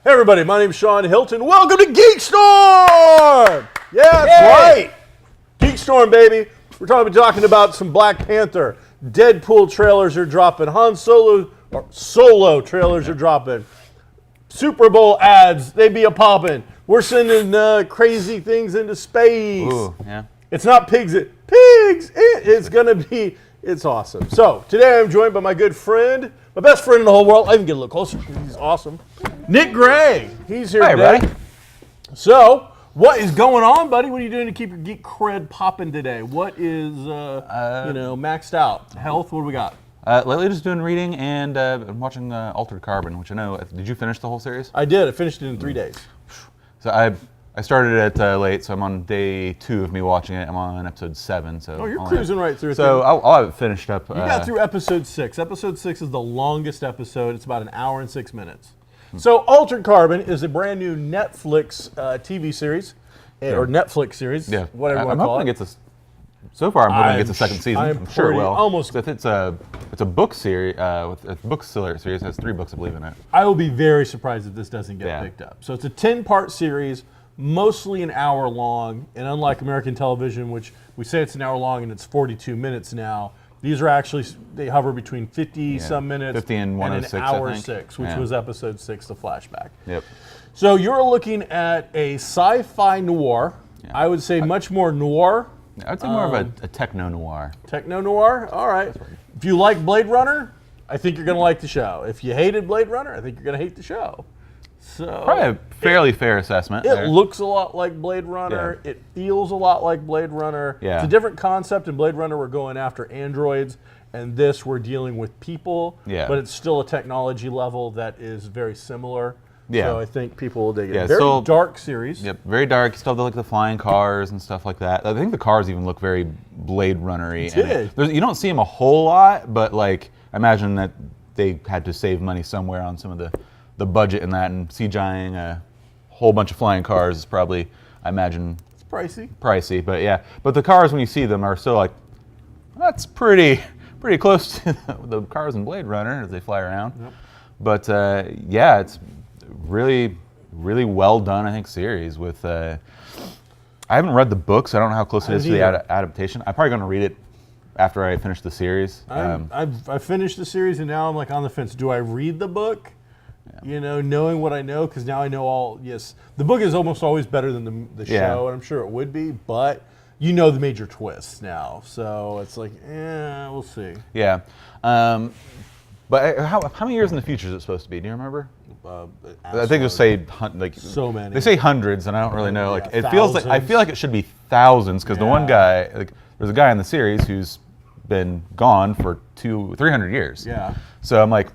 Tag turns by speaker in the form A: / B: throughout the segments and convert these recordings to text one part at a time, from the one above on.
A: Hey everybody, my name's Sean Hilton. Welcome to GeekStorm! Yeah, that's right. GeekStorm, baby. We're talking about some Black Panther. Deadpool trailers are dropping. Han Solo trailers are dropping. Super Bowl ads, they be a-popping. We're sending crazy things into space.
B: Ooh, yeah.
A: It's not pigs. It's going to be, it's awesome. So, today I'm joined by my good friend, my best friend in the whole world. I can get a little closer because he's awesome. Nick Gray. He's here today.
B: Buddy.
A: So, what is going on, buddy? What are you doing to keep your geek cred popping today? What is, maxed out? Health, what do we got?
B: Lately just doing reading and I'm watching Altered Carbon, which I know, did you finish the whole series?
A: I did. I finished it in 3 days.
B: So I started it late, so I'm on day 2 of me watching it. I'm on episode 7. So
A: you're cruising right through it.
B: So I'll have it finished up.
A: You got through episode 6. Episode 6 is the longest episode. It's about 1 hour and 6 minutes. So Altered Carbon is a brand new Netflix TV series, or Netflix series, whatever you want to call it.
B: So far, I'm hoping it gets a second season. I'm sure it will.
A: Almost.
B: It's a book series. With a book series, it has 3 books, I believe, in it.
A: I will be very surprised if this doesn't get picked up. So it's a 10-part series, mostly an hour long, and unlike American television, which we say it's an hour long and it's 42 minutes now, these are actually, they hover between 50-some minutes
B: 50 and
A: an
B: 106,
A: hour 6, which was episode 6, the flashback.
B: Yep.
A: So you're looking at a sci-fi noir. Yeah. I would say much more noir.
B: I would say more of a techno-noir.
A: Techno-noir? All right. If you like Blade Runner, I think you're going to like the show. If you hated Blade Runner, I think you're going to hate the show. So
B: probably a fairly fair assessment.
A: It looks a lot like Blade Runner. Yeah. It feels a lot like Blade Runner. Yeah. It's a different concept. In Blade Runner, we're going after androids, and this we're dealing with people. Yeah. But it's still a technology level that is very similar. Yeah. So I think people will dig it. Very dark series.
B: Yep, very dark. Still have the flying cars and stuff like that. I think the cars even look very Blade Runner-y. You don't see them a whole lot, but like I imagine that they had to save money somewhere on some of the budget in that, and CGIing a whole bunch of flying cars is probably, I imagine,
A: it's pricey.
B: Pricey, but yeah. But the cars, when you see them, are still like, that's pretty close to the cars in Blade Runner as they fly around. Yep. But it's really well done, I think, series with. I haven't read the books. I don't know how close it is to the adaptation. I'm probably going to read it after I finish the series.
A: I finished the series and now I'm like on the fence. Do I read the book? You know, knowing what I know, because now I know all. Yes, the book is almost always better than the show, and I'm sure it would be. But you know the major twists now, so it's like, we'll see.
B: Yeah, but how many years in the future is it supposed to be? Do you remember? I think they'll say
A: so many.
B: They say hundreds, and I don't really know. Like it feels like I feel like it should be thousands, because the one guy, there's a guy in the series who's been gone for 300 years.
A: Yeah.
B: So I'm like,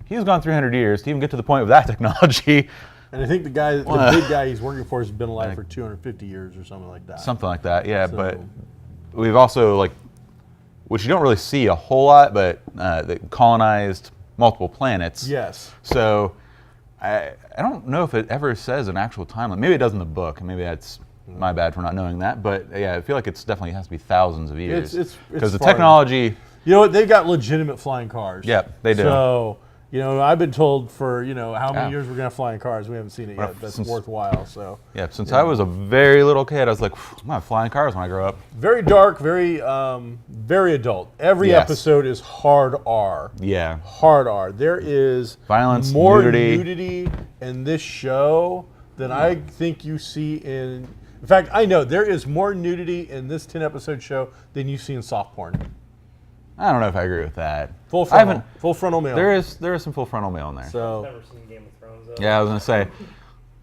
B: he's gone 300 years to even get to the point with that technology.
A: And I think the big guy he's working for has been alive for 250 years or something like that.
B: Something like that, yeah. So, but we've also, which you don't really see a whole lot, but they colonized multiple planets.
A: Yes.
B: So I don't know if it ever says an actual timeline. Maybe it does in the book, and maybe that's my bad for not knowing that. But yeah, I feel like it's definitely has to be thousands of years. Because the technology.
A: You know what? They've got legitimate flying cars.
B: Yep, they do.
A: So. I've been told for, how many years we're going to fly in cars. We haven't seen it yet. That's worthwhile. So
B: since I was a very little kid, I was like, I'm going to fly in cars when I grow up.
A: Very dark, very adult. Every episode is hard R.
B: Yeah.
A: Hard R. There is
B: violence,
A: more nudity in this show than I think you see in fact, I know there is more nudity in this 10-episode show than you see in soft porn.
B: I don't know if I agree with that.
A: Full frontal male.
B: There is some full frontal male in there.
A: So
C: I've never seen Game of Thrones, though.
B: Yeah, I was gonna say,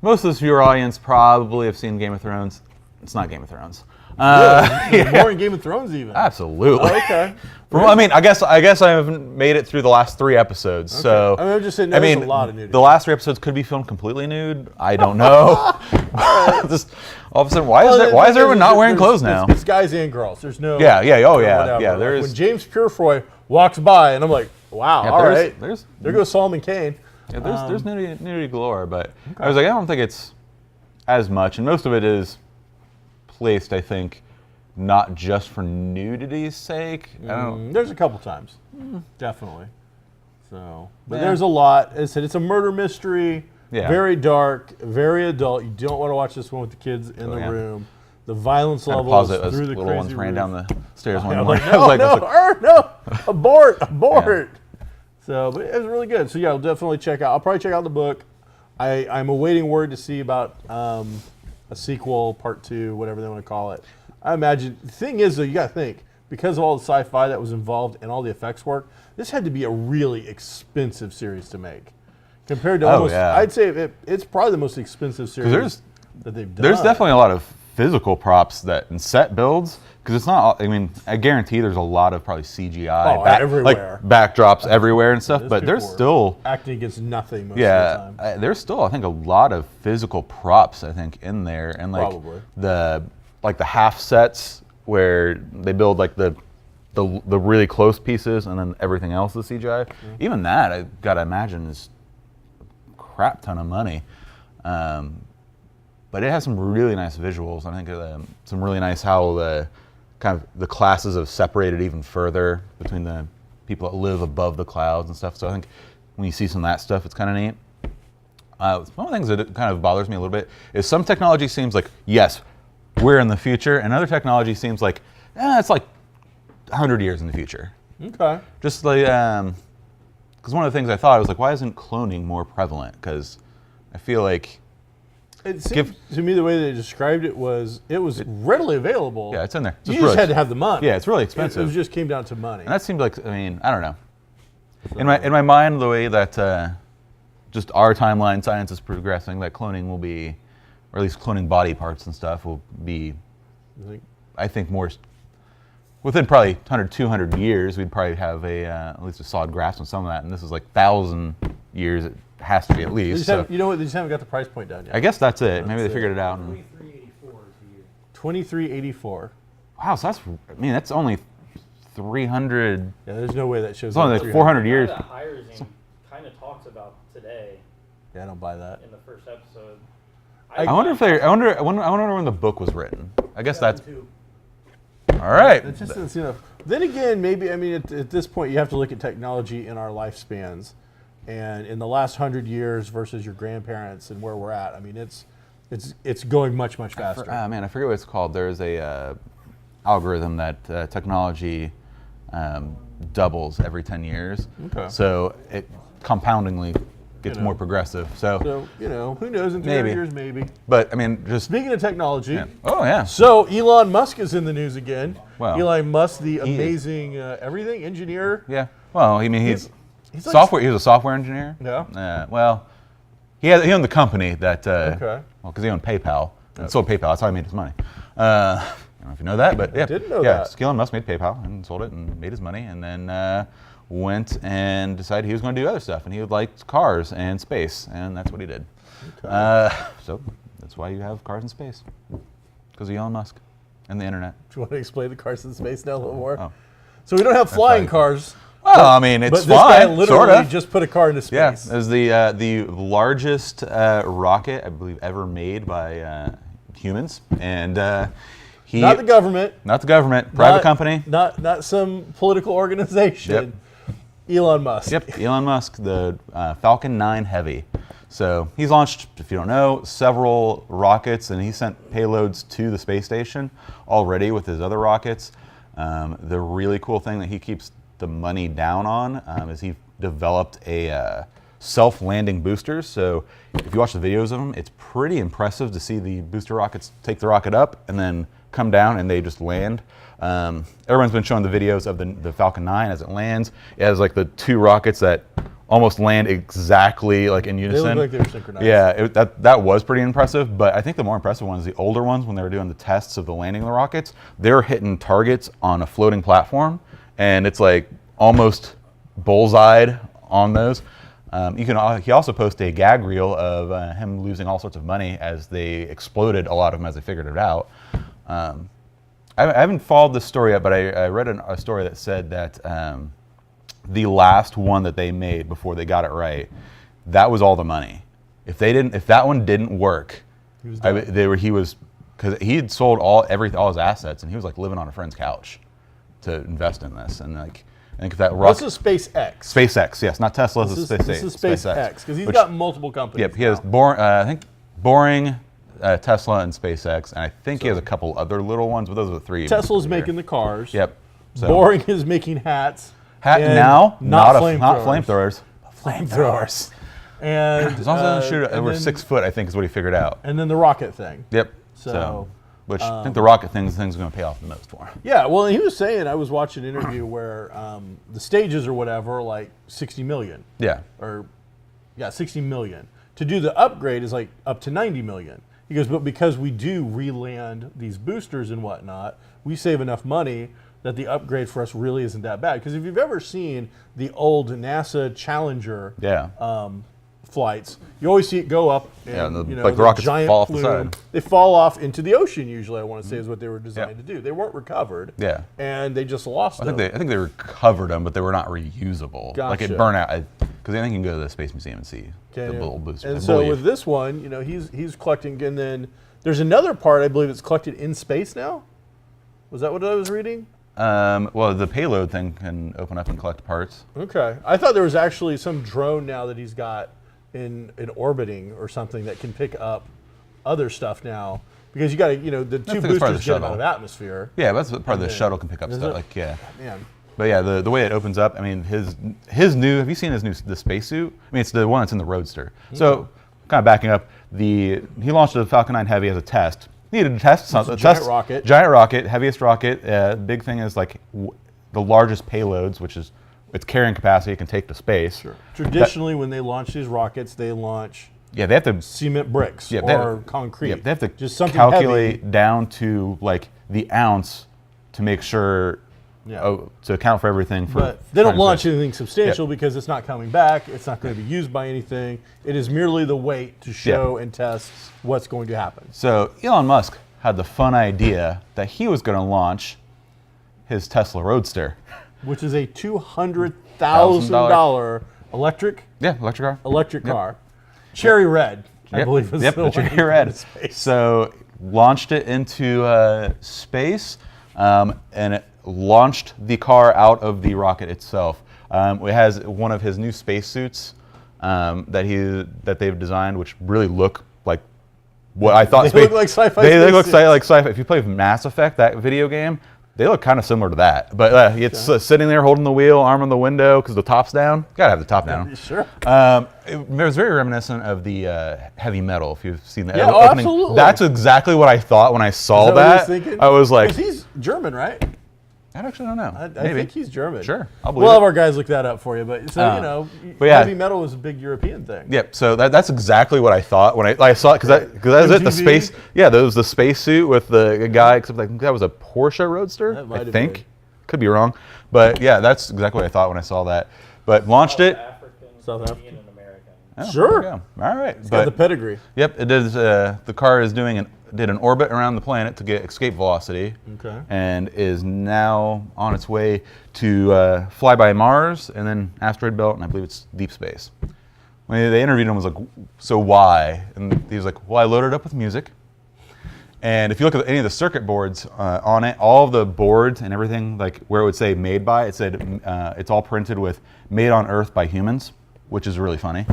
B: most of this viewer audience probably have seen Game of Thrones. It's not Game of Thrones.
A: Really? More in Game of Thrones even.
B: Absolutely.
A: Oh, okay.
B: I mean, I guess I haven't made it through the last 3 episodes. Okay. So
A: I'm just saying, there's a lot of nudity.
B: The last 3 episodes could be filmed completely nude. I don't know. Just all of a sudden, why is everyone not wearing clothes now?
A: It's guys and girls. There's no.
B: Yeah. There is.
A: When James Purefoy walks by, and I'm like, wow, all right. There goes Solomon Kane.
B: Yeah, there's nudity galore, but I was like, I don't think it's as much, and most of it is placed, I think, not just for nudity's sake.
A: There's a couple times, definitely. So, but there's a lot. As I said, it's a murder mystery.
B: Yeah.
A: Very dark, very adult. You don't want to watch this one with the kids in the room. The violence level
B: Pause
A: is
B: it as
A: through the
B: little
A: crazy
B: ones ran
A: roof.
B: down the stairs one
A: I'm
B: morning.
A: like, no, abort. So, but it was really good. So yeah, I'll definitely check out. I'll probably check out the book. I'm awaiting word to see about a sequel, part 2, whatever they want to call it. I imagine the thing is though, you got to think because of all the sci-fi that was involved and all the effects work. This had to be a really expensive series to make, compared to almost.
B: Yeah.
A: I'd say it's probably the most expensive series that they've done.
B: There's definitely a lot of physical props that and set builds because it's not. I mean, I guarantee there's a lot of probably CGI,
A: everywhere,
B: like backdrops everywhere and stuff. But there's still
A: acting against nothing most of the time.
B: There's still I think a lot of physical props I think in there, and like
A: Probably.
B: the half sets where they build like the really close pieces and then everything else is CGI. Even that I gotta imagine is a crap ton of money. But it has some really nice visuals. I think some really nice how the kind of the classes have separated even further between the people that live above the clouds and stuff. So I think when you see some of that stuff, it's kind of neat. One of the things that kind of bothers me a little bit is some technology seems like, yes, we're in the future, and other technology seems like, it's like 100 years in the future.
A: Okay.
B: Just like, because one of the things I thought was like, why isn't cloning more prevalent? Because I feel like
A: it seemed to me the way they described it was readily available.
B: Yeah, it's in there.
A: You just had to have the money.
B: Yeah, it's really expensive.
A: It just came down to money.
B: And that seemed like, I mean, I don't know. In my mind, the way that just our timeline science is progressing, that cloning will be, or at least cloning body parts and stuff will be, I think more, within probably 100, 200 years, we'd probably have at least a solid grasp on some of that. And this is like 1,000 years, it has to be at least.
A: You know what, they just haven't got the price point down yet.
B: I guess that's it. Maybe they figured it out.
C: 2384 is the year.
A: 2384.
B: Wow, so that's only 300.
A: Yeah, there's no way that shows.
B: It's only like 400 years.
C: That hires him kind of talks about today.
A: Yeah, I don't buy that.
C: In the first episode.
B: I wonder when the book was written. I guess that's. All right.
A: It just doesn't seem enough. Then again, maybe at this point you have to look at technology in our lifespans, and in the last 100 years versus your grandparents and where we're at. I mean, it's going much faster.
B: I forget what it's called. There's a algorithm that technology doubles every 10 years.
A: Okay.
B: So it compoundingly gets more progressive. So
A: who knows in 200 years maybe.
B: But I mean, just
A: speaking of technology.
B: Yeah. Oh yeah.
A: So Elon Musk is in the news again.
B: Wow.
A: Elon Musk, the amazing everything engineer.
B: Yeah. Well, I mean, he's
A: software.
B: He was a software engineer.
A: Yeah.
B: Well, he owned the company that.
A: Okay.
B: Well, because he owned PayPal and sold PayPal. That's how he made his money. I don't know if you know that, but yeah.
A: I didn't know that.
B: Elon Musk made PayPal and sold it and made his money, and then went and decided he was going to do other stuff, and he liked cars and space, and that's what he did. Okay. So that's why you have cars in space, because of Elon Musk and the internet.
A: Do you want to explain the cars in space now a little more?
B: Oh.
A: So we don't have flying cars.
B: Well, I mean, it's
A: but
B: fine.
A: This guy literally
B: sorta.
A: just put a car into space.
B: Yeah, it was the largest rocket I believe ever made by humans, and he
A: not the government.
B: Not the government. Private company.
A: Not some political organization.
B: Yep.
A: Elon Musk.
B: Yep, Elon Musk, the Falcon 9 Heavy. So he's launched, if you don't know, several rockets, and he sent payloads to the space station already with his other rockets. The really cool thing that he keeps the money down on is he developed a self-landing boosters. So if you watch the videos of them, it's pretty impressive to see the booster rockets take the rocket up and then come down and they just land. Everyone's been showing the videos of the Falcon 9 as it lands. It has like the two rockets that almost land exactly like in unison.
A: They look like they were synchronized.
B: Yeah, that was pretty impressive. But I think the more impressive one is the older ones when they were doing the tests of the landing of the rockets. They're hitting targets on a floating platform, and it's like almost bullseyed on those. He also posted a gag reel of him losing all sorts of money as they exploded, a lot of them as they figured it out. I haven't followed this story yet, but I read a story that said that the last one that they made before they got it right, that was all the money. If that one didn't work, because he had sold all his assets, and he was like living on a friend's couch to invest in this, and like I think that
A: This is SpaceX.
B: SpaceX, yes, not Tesla.
A: This is
B: SpaceX.
A: because he's got multiple companies.
B: Yep, he has I think Boring, Tesla, and SpaceX, and I think he has a couple other little ones, but those are the three.
A: Tesla's making the cars.
B: Yep. So.
A: Boring is making hats.
B: Now,
A: not
B: flamethrowers.
A: Flamethrowers. And
B: as long as it doesn't shoot over 6 foot, I think is what he figured out.
A: And then the rocket thing.
B: Yep.
A: So
B: which I think the rocket thing's going to pay off the most for him.
A: Yeah, well, he was saying, I was watching an interview where the stages or whatever are like 60 million.
B: Yeah.
A: 60 million. To do the upgrade is like up to 90 million. He goes, but because we do re-land these boosters and whatnot, we save enough money that the upgrade for us really isn't that bad. Because if you've ever seen the old NASA Challenger flights, you always see it go up and
B: like the rockets
A: giant
B: fall off
A: plume,
B: the side.
A: they fall off into the ocean usually, I want to say is what they were designed to do. They weren't recovered.
B: Yeah.
A: And they just lost them.
B: I think they recovered them, but they were not reusable.
A: Gotcha.
B: Like it burned out. Because I think you can go to the Space Museum and see the little boosters.
A: And so with this one, he's collecting, and then there's another part I believe it's collected in space now. Was that what I was reading?
B: Well, the payload thing can open up and collect parts.
A: Okay. I thought there was actually some drone now that he's got in orbiting or something that can pick up other stuff now. Because you got to, the two boosters get out of atmosphere.
B: Yeah, that's part of the shuttle can pick up stuff.
A: Man.
B: But yeah, the way it opens up, I mean, his new, have you seen the spacesuit? I mean, it's the one that's in the Roadster. Mm-hmm. So, kind of backing up, he launched the Falcon 9 Heavy as a test. Needed to test something.
A: Giant rocket.
B: Giant rocket, heaviest rocket. Big thing is like the largest payloads, which is its carrying capacity it can take to space.
A: Sure. Traditionally, when they launch these rockets, they launch
B: they have to
A: cement bricks or concrete.
B: Yeah, they have to
A: just something
B: calculate
A: heavy.
B: down to like the ounce to make sure to account for everything.
A: But they don't launch anything substantial because it's not coming back. It's not going to be used by anything. It is merely the weight to show and test what's going to happen.
B: So Elon Musk had the fun idea that he was going to launch his Tesla Roadster,
A: which is a $200,000 electric.
B: Yeah, electric car.
A: Electric car. Cherry red, I believe is the
B: cherry red. So launched it into space, and it launched the car out of the rocket itself. It has one of his new spacesuits that they've designed, which really look like what I thought.
A: They look like sci-fi.
B: They look like sci-fi. If you play Mass Effect, that video game, they look kind of similar to that. But it's sitting there holding the wheel, arm on the window because the top's down. Gotta have the top down.
A: Sure.
B: It was very reminiscent of the Heavy Metal. If you've seen that.
A: Yeah,
B: opening.
A: absolutely.
B: That's exactly what I thought when I saw that.
A: I
B: was like,
A: he's German, right?
B: I actually don't know.
A: I think he's German.
B: Sure, I'll believe
A: We'll have
B: it.
A: our guys look that up for you. But Heavy Metal was a big European thing.
B: Yep. So that's exactly what I thought when I saw it because that was it. The space. Yeah, that was the spacesuit with the guy. Except I think that was a Porsche Roadster. I think. Been. Could be wrong, but yeah, that's exactly what I thought when I saw that. But launched it.
A: South African
C: and American.
B: Oh,
A: sure.
B: All right.
A: It's got the pedigree.
B: Yep. It is. The car is did an orbit around the planet to get escape velocity.
A: Okay.
B: And is now on its way to fly by Mars and then asteroid belt, and I believe it's deep space. When they interviewed him, was like, so why? And he was like, well, I loaded it up with music. And if you look at any of the circuit boards on it, all of the boards and everything, like where it would say made by, it said it's all printed with made on Earth by humans, which is really funny.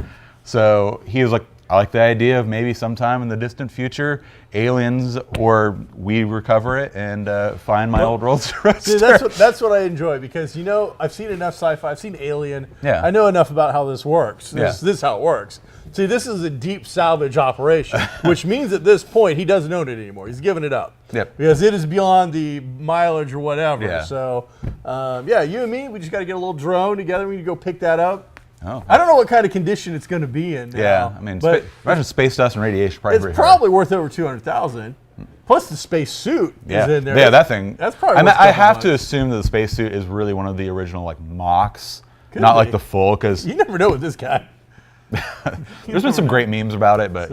B: So he was like, I like the idea of maybe sometime in the distant future, aliens or we recover it and find my old Roadster.
A: See, that's what I enjoy because I've seen enough sci-fi. I've seen Alien.
B: Yeah.
A: I know enough about how this works. This is how it works. See, this is a deep salvage operation, which means at this point he doesn't own it anymore. He's given it up.
B: Yep.
A: Because it is beyond the mileage or whatever.
B: Yeah.
A: So, you and me, we just got to get a little drone together. We need to go pick that up.
B: Oh.
A: I don't know what kind of condition it's going to be in now.
B: Yeah, I mean,
A: but
B: imagine space dust and radiation.
A: It's probably worth over $200,000. Plus the space suit is in there.
B: Yeah, that thing.
A: That's probably.
B: I have to assume that the space suit is really one of the original mocks, not like the full. Because
A: you never know with this guy.
B: There's been some great memes about it, but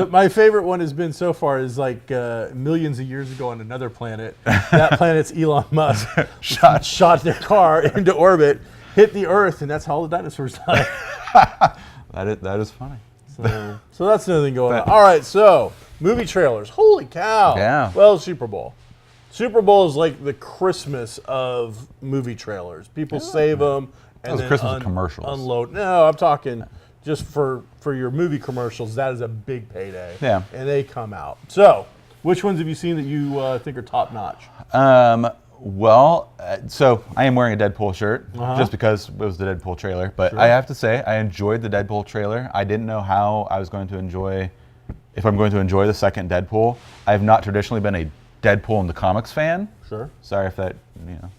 A: my favorite one has been so far is like millions of years ago on another planet. That planet's Elon Musk shot their car into orbit, hit the Earth, and that's how all the dinosaurs died.
B: that is funny.
A: So that's another thing going on. All right, so movie trailers. Holy cow!
B: Yeah.
A: Well, Super Bowl. Super Bowl is like the Christmas of movie trailers. People save them and
B: Those
A: then
B: Christmas commercials.
A: unload. No, I'm talking just for your movie commercials. That is a big payday.
B: Yeah.
A: And they come out. So, which ones have you seen that you think are top notch?
B: So I am wearing a Deadpool shirt just because it was the Deadpool trailer. But I have to say, I enjoyed the Deadpool trailer. I didn't know how I was going to enjoy, if I'm going to enjoy the second Deadpool. I have not traditionally been a Deadpool in the comics fan.
A: Sure.
B: Sorry if that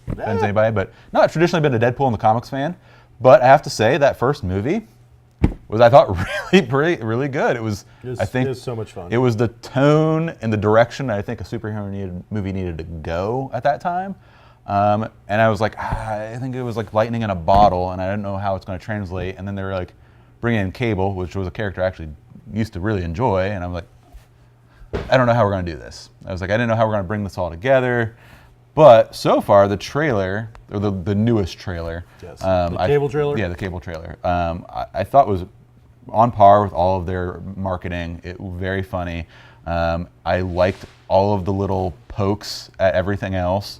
B: offends anybody, but not traditionally been a Deadpool in the comics fan. But I have to say that first movie was, I thought, really good. It was
A: so much fun.
B: It was the tone and the direction I think a superhero movie needed to go at that time. And I was like, I think it was like lightning in a bottle, and I didn't know how it's going to translate. And then they were like, bring in Cable, which was a character I actually used to really enjoy, and I'm like, I don't know how we're going to do this. I was like, I didn't know how we're going to bring this all together. But so far, the trailer, or the newest trailer.
A: Yes. The Cable trailer?
B: Yeah, the Cable trailer. I thought was on par with all of their marketing. It was very funny. I liked all of the little pokes at everything else.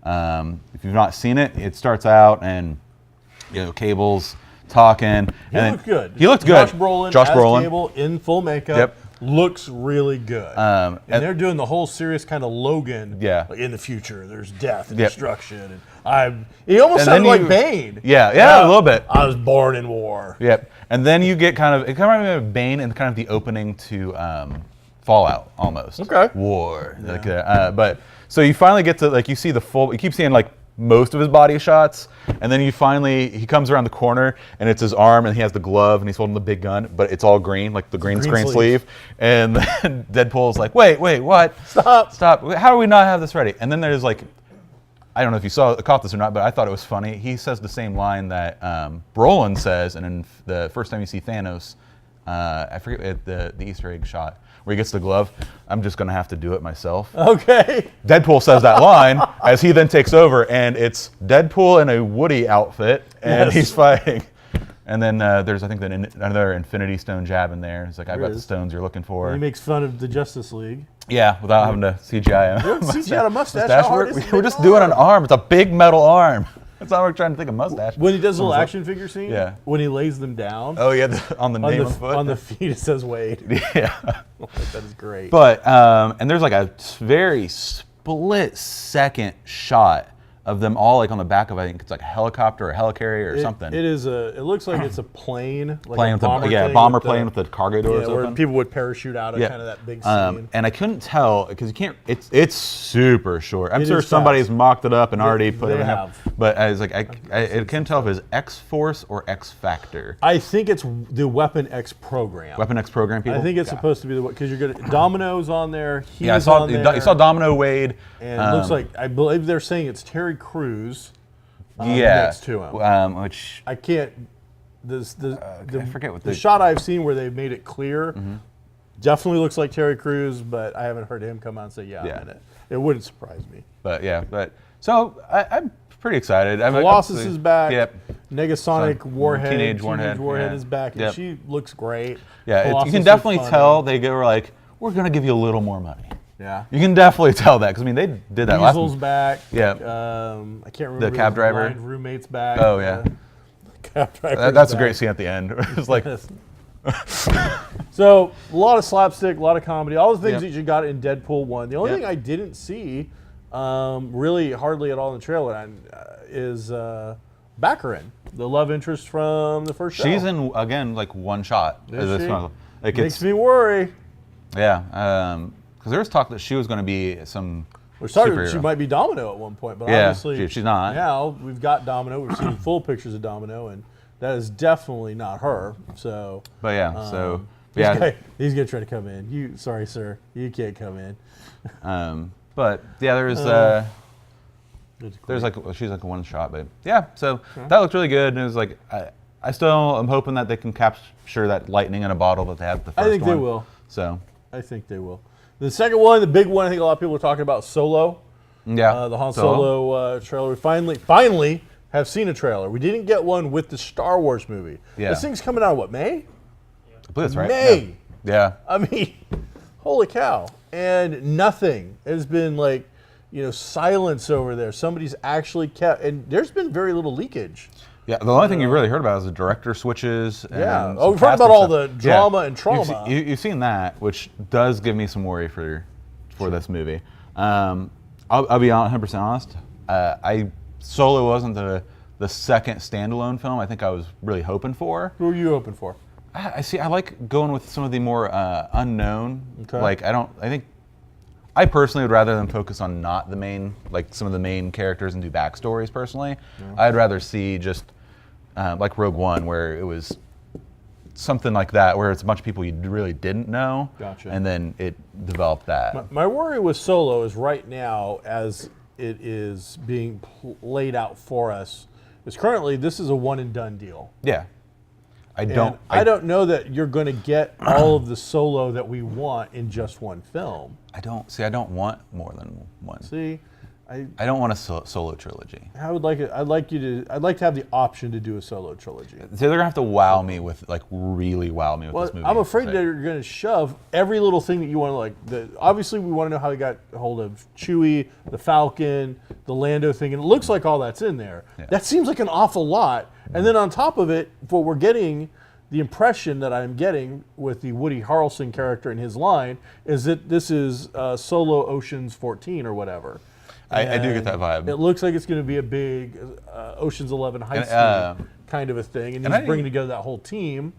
B: If you've not seen it, it starts out and Cable's talking.
A: He looked good.
B: He looked good.
A: Josh Brolin. Cable in full makeup.
B: Yep.
A: Looks really good. And they're doing the whole serious kind of Logan.
B: Yeah.
A: Like in the future, there's death and destruction. And he almost
B: And
A: sounded
B: then
A: like Bane.
B: Yeah, a little bit.
A: I was born in war.
B: Yep. And then you get it kind of reminds me of Bane and kind of the opening to Fallout almost.
A: Okay.
B: War. Yeah. Like, but so you finally get to you see the full. You keep seeing most of his body shots, and then he comes around the corner and it's his arm and he has the glove and he's holding the big gun, but it's all green, like the green screen sleeve. And then Deadpool's like, wait, what? Stop. How do we not have this ready? And then there's I don't know if you caught this or not, but I thought it was funny. He says the same line that Brolin says, and in the first time you see Thanos, I forget the Easter egg shot where he gets the glove. I'm just gonna have to do it myself.
A: Okay.
B: Deadpool says that line as he then takes over, and it's Deadpool in a Woody outfit, and he's fighting. And then there's, I think, another Infinity Stone jab in there. It's like, I've got the stones you're looking for.
A: He makes fun of the Justice League.
B: Yeah, without having to CGI him.
A: CGI a mustache. How hard is it?
B: We're just doing an arm. It's a big metal arm. That's not what we're trying to think of mustache.
A: When he does a little action figure scene,
B: Yeah.
A: when he lays them down,
B: Oh yeah, on the name of the foot.
A: on the feet it says Wade.
B: Yeah.
A: That is great.
B: But and there's a very split second shot of them all on the back of, I think it's a helicopter or a helicarrier or something.
A: It looks like it's a plane,
B: Plane with
A: bomber
B: plane with the cargo doors
A: where
B: open.
A: people would parachute out of kind of that big scene.
B: And I couldn't tell because you can't. It's super short. I'm
A: It
B: sure
A: is
B: somebody's
A: fast.
B: mocked it up and already put
A: they
B: it
A: have.
B: in. But I was like, I can't tell if it's X Force or X Factor.
A: I think it's the Weapon X program.
B: Weapon X program people.
A: I think it's supposed to be because you're gonna Domino's on there. He's
B: I saw.
A: on there,
B: You saw Domino Wade.
A: and it looks like I believe they're saying it's Terry Crews. Next to him.
B: Which
A: I can't. I
B: forget what
A: the shot I've seen where they've made it clear. Definitely looks like Terry Crews, but I haven't heard him come out and say, "Yeah, I'm in it." It wouldn't surprise me.
B: But so I'm pretty excited.
A: Colossus is back.
B: Yep.
A: Negasonic Warhead,
B: Teenage Warhead,
A: is back, and
B: Yep.
A: she looks great.
B: Yeah,
A: Colossus
B: you can
A: is
B: definitely
A: funny.
B: tell they were like, we're gonna give you a little more money.
A: Yeah.
B: You can definitely tell that because they did that
A: Diesel's
B: last.
A: back.
B: Yeah.
A: I can't remember.
B: The cab
A: his
B: driver.
A: blind roommate's back.
B: Oh, yeah.
A: Cab driver.
B: That's a great scene at the end. It's like,
A: So a lot of slapstick, a lot of comedy, all the things
B: Yep.
A: that you got in Deadpool 1. The only
B: Yep.
A: thing I didn't see, really hardly at all in the trailer, is Baccarin, the love interest from the first show.
B: she's in again one shot.
A: Is she?
B: Like
A: Makes me worry.
B: Yeah, because there was talk that she was going to be some.
A: We're starting.
B: superhero.
A: She might be Domino at one point, but
B: Yeah,
A: obviously
B: she's not.
A: Now we've got Domino. We've seen full pictures of Domino, and that is definitely not her. So,
B: But yeah, so
A: this
B: yeah,
A: guy, he's gonna try to come in. Sorry, sir, you can't come in.
B: but yeah, there's she's a one shot, but yeah, so that looked really good, and it was like I still am hoping that they can capture that lightning in a bottle that they had the first one.
A: I think they will.
B: So
A: I think they will. The second one, the big one, I think a lot of people are talking about, Solo.
B: yeah,
A: The Han Solo trailer. We finally have seen a trailer. We didn't get one with the Star Wars movie.
B: Yeah.
A: This thing's coming out, what, May?
B: I believe that's right.
A: May.
B: Yeah.
A: I mean, holy cow. And nothing has been silence over there. Somebody's actually kept, and there's been very little leakage.
B: Yeah, the only thing you've really heard about is the director switches. And
A: Yeah.
B: some
A: Oh, we've heard
B: casting
A: about all
B: stuff.
A: the drama and trauma.
B: You've seen that, which does give me some worry for this movie. I'll be 100% honest. Solo wasn't the second standalone film I think I was really hoping for.
A: Who are you hoping for?
B: I see. I like going with some of the more unknown.
A: Okay.
B: Like I personally would rather than focus on not the main, like some of the main characters and do backstories. Personally, I'd rather see just like Rogue One, where it was something like that, where it's a bunch of people you really didn't know,
A: Gotcha.
B: and then it developed that.
A: My worry with Solo is right now, as it is being laid out for us, is currently this is a one and done deal.
B: Yeah, I
A: don't know that you're going to get all of the Solo that we want in just one film.
B: I don't want more than one.
A: See,
B: I don't want a solo trilogy.
A: I would like it. I'd like to have the option to do a Solo trilogy.
B: So they're gonna have to wow me with really wow me with
A: Well,
B: this movie.
A: I'm afraid they're going to shove every little thing that you want to obviously, we want to know how he got a hold of Chewie, the Falcon, the Lando thing, and it looks like all that's in there.
B: Yeah.
A: That seems like an awful lot. And then on top of it, what we're getting, the impression that I'm getting with the Woody Harrelson character in his line is that this is Solo Ocean's 14 or whatever.
B: I do get that vibe.
A: It looks like it's going to be a big Ocean's 11 heist kind of a thing, and he's bringing together that whole team.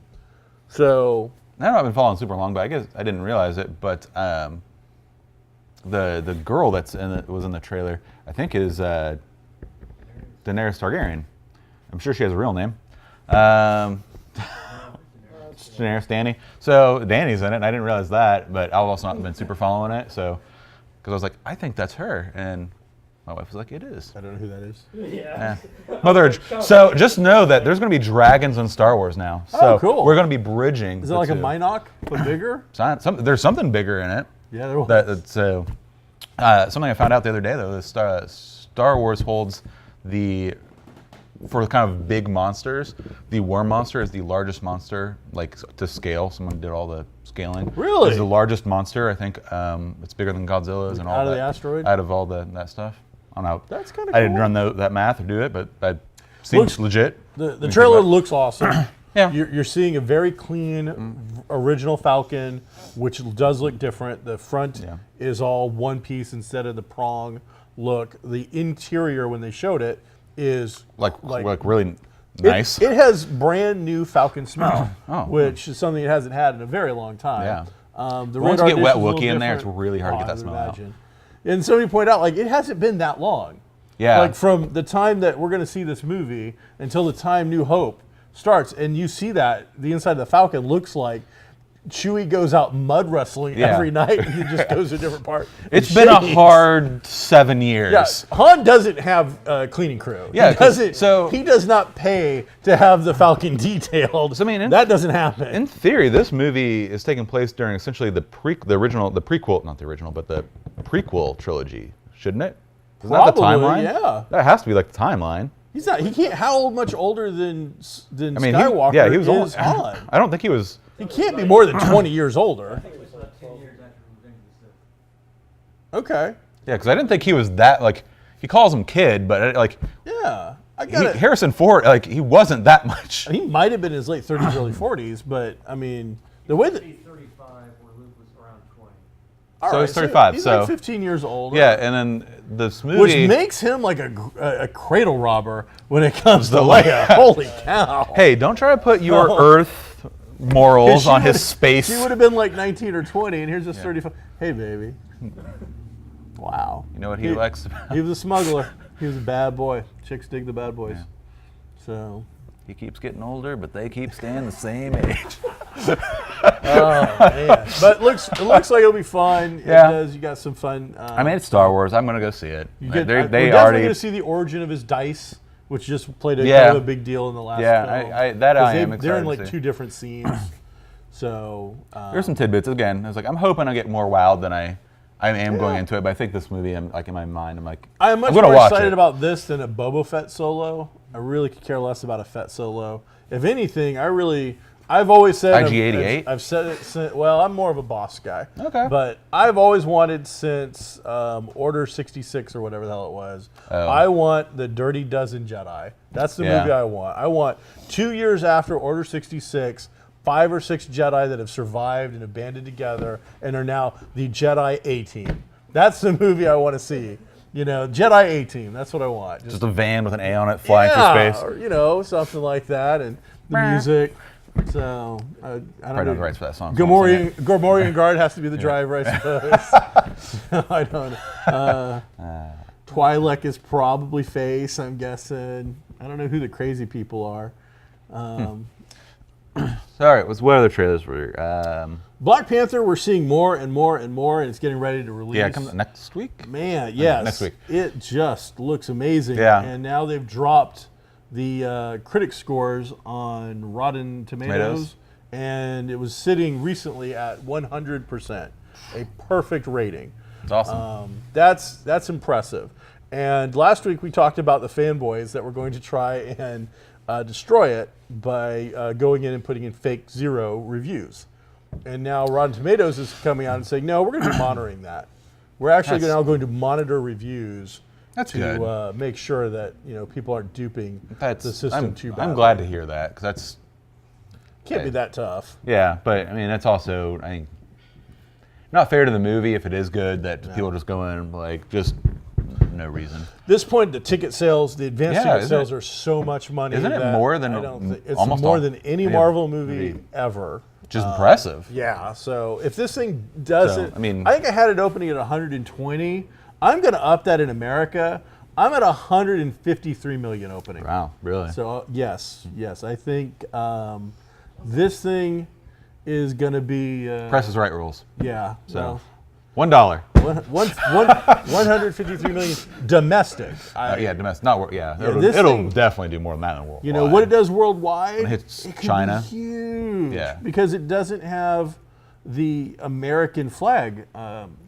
A: So
B: I know I've been following super long, but I guess I didn't realize it. But the girl was in the trailer, I think is Daenerys Targaryen. I'm sure she has a real name. Daenerys Dany. So Dany's in it, and I didn't realize that. But I've also not been super following it, so because I was like, I think that's her, and my wife was like, it is.
A: I don't know who that is.
C: Yeah.
B: So just know that there's going to be dragons in Star Wars now. So
A: cool.
B: we're going to be bridging.
A: Is it like a Minoc, but bigger?
B: There's something bigger in it.
A: Yeah, there was.
B: Something I found out the other day, though, is Star Wars holds for kind of big monsters, the worm monster is the largest monster, like to scale. Someone did all the scaling.
A: Really?
B: It's the largest monster. I think it's bigger than Godzilla's and all
A: out
B: that.
A: Out of the asteroid?
B: Out of all that stuff. I don't know.
A: That's kind of
B: I
A: cool.
B: didn't run that math or do it, but it seems legit.
A: The trailer looks awesome.
B: Yeah.
A: You're seeing a very clean original Falcon, which does look different. The front is all one piece instead of the prong look. The interior, when they showed it, is
B: like really nice.
A: It has brand new Falcon smell, which is something it hasn't had in a very long time.
B: Yeah.
A: The
B: Once
A: radar
B: you get wet
A: dish is a little
B: Wookiee in there, it's
A: different.
B: really hard to get
A: I
B: that
A: would
B: smell out.
A: imagine. And somebody pointed out, it hasn't been that long.
B: Yeah.
A: Like from the time that we're going to see this movie until the time New Hope starts, and you see that the inside of the Falcon looks like Chewie goes out mud wrestling every night, and he just goes to a different part.
B: It's been a hard 7 years.
A: Yeah, Han doesn't have a cleaning crew.
B: Yeah,
A: he does not pay to have the Falcon detailed.
B: So, I mean,
A: that doesn't happen.
B: In theory, this movie is taking place during essentially the prequel trilogy, shouldn't it? Isn't that the timeline?
A: Yeah.
B: That has to be like the timeline.
A: He's not. He can't. How much older than
B: Skywalker
A: Skywalker
B: he was
A: is Han?
B: I don't think he was.
A: He can't be more than 20 years older. Okay.
B: Yeah, because I didn't think he was that, he calls him kid, but
A: Yeah, I got it.
B: Harrison Ford, he wasn't that much.
A: He might have been in his late 30s, early 40s, but I mean, the way that.
C: 35 where Luke was around 20.
B: So he's 35.
A: He's
B: so
A: like 15 years old.
B: Yeah, and then this movie,
A: which makes him like a cradle robber when it comes to Leia. Holy cow!
B: Hey, don't try to put your Earth morals on his space.
A: She would have been like 19 or 20, and here's this 35. Hey, baby. Wow.
B: You know what he likes about?
A: He was a smuggler. He was a bad boy. Chicks dig the bad boys. Yeah. So.
B: He keeps getting older, but they keep staying the same age.
A: Oh man! But it looks like it'll be fun.
B: Yeah.
A: It does. You got some fun.
B: I mean, it's Star Wars. I'm gonna go see it.
A: We're definitely gonna see the origin of his dice, which just played kind of a big deal in the last film.
B: I am excited.
A: They're in like two different scenes. So
B: there's some tidbits. Again, I was like, I'm hoping I get more wowed than I am going into it. But I think this movie, I'm like in my mind,
A: I'm much more excited about this than a Boba Fett Solo. I really could care less about a Fett Solo. If anything, I really I've always said
B: IG-88?
A: I've said it since. Well, I'm more of a boss guy.
B: Okay.
A: But I've always wanted since Order 66 or whatever the hell it was.
B: Oh.
A: I want the Dirty Dozen Jedi. That's the movie I want. I want 2 years after Order 66, 5 or 6 Jedi that have survived and have banded together and are now the Jedi A-Team. That's the movie I want to see. You know, Jedi A-Team. That's what I want.
B: Just a van with an A on it flying through space.
A: Or, you know, something like that, and the music. So I don't
B: Probably
A: know.
B: the rights for that song.
A: Gormorian Guard has to be the driver, I suppose. I don't know. Twi'lek is probably face, I'm guessing. I don't know who the crazy people are.
B: Sorry, what other trailers were?
A: Black Panther, we're seeing more and more and more, and it's getting ready to release.
B: Yeah, it comes next week?
A: Man, yes.
B: Next week.
A: It just looks amazing.
B: Yeah.
A: And now they've dropped the critic scores on Rotten Tomatoes, and it was sitting recently at 100%, a perfect rating.
B: It's awesome.
A: That's impressive. And last week we talked about the fanboys that were going to try and destroy it by going in and putting in fake 0 reviews. And now Rotten Tomatoes is coming out and saying, no, we're going to be monitoring that. We're actually now going to monitor reviews to make sure that people aren't duping the system too badly.
B: I'm glad to hear that, because that's...
A: Can't be that tough.
B: Yeah, but I mean, that's also, I think, not fair to the movie if it is good that people just go in like just no reason.
A: This point, the ticket sales, the advanced ticket sales are so much money.
B: Isn't it more than
A: it's
B: almost
A: more than any Marvel movie ever?
B: Which is impressive.
A: Yeah. So if this thing doesn't,
B: I mean,
A: I think I had it opening at 120. I'm going to up that in America. I'm at 153 million opening.
B: Wow, really?
A: So yes, I think this thing is going to be
B: Price is Right rules.
A: Yeah.
B: So $1.
A: 153 million domestic.
B: Domestic. Not
A: this
B: it'll
A: thing,
B: definitely do more than that in worldwide.
A: You know what it does worldwide?
B: When it hits
A: it
B: China.
A: Be huge.
B: Yeah.
A: Because it doesn't have the American flag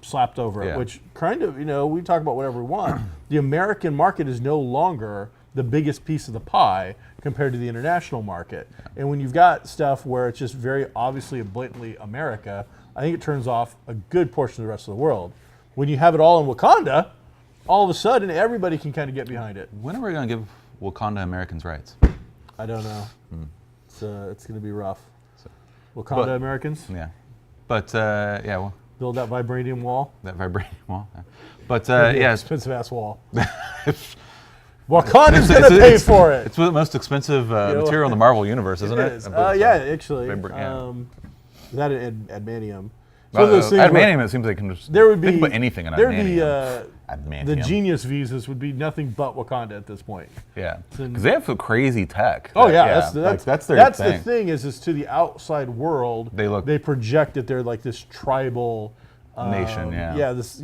A: slapped over it, which kind of, we talk about whatever we want. The American market is no longer the biggest piece of the pie compared to the international market. And when you've got stuff where it's just very obviously and blatantly America, I think it turns off a good portion of the rest of the world. When you have it all in Wakanda, all of a sudden everybody can kind of get behind it.
B: When are we going to give Wakanda Americans rights?
A: I don't know. It's going to be rough. Wakanda Americans?
B: Yeah. But, well.
A: Build that vibranium wall?
B: That vibranium wall. Yeah. But,
A: expensive ass wall. Wakanda's going to pay for it.
B: It's the most expensive material in the Marvel universe, isn't it?
A: Actually. Is that adamantium?
B: Adamantium, it seems like can just they can put anything in adamantium.
A: The genius visas would be nothing but Wakanda at this point.
B: Yeah, because they have some crazy tech.
A: That's
B: their thing.
A: That's the thing is to the outside world, they project that they're like this tribal
B: nation.
A: This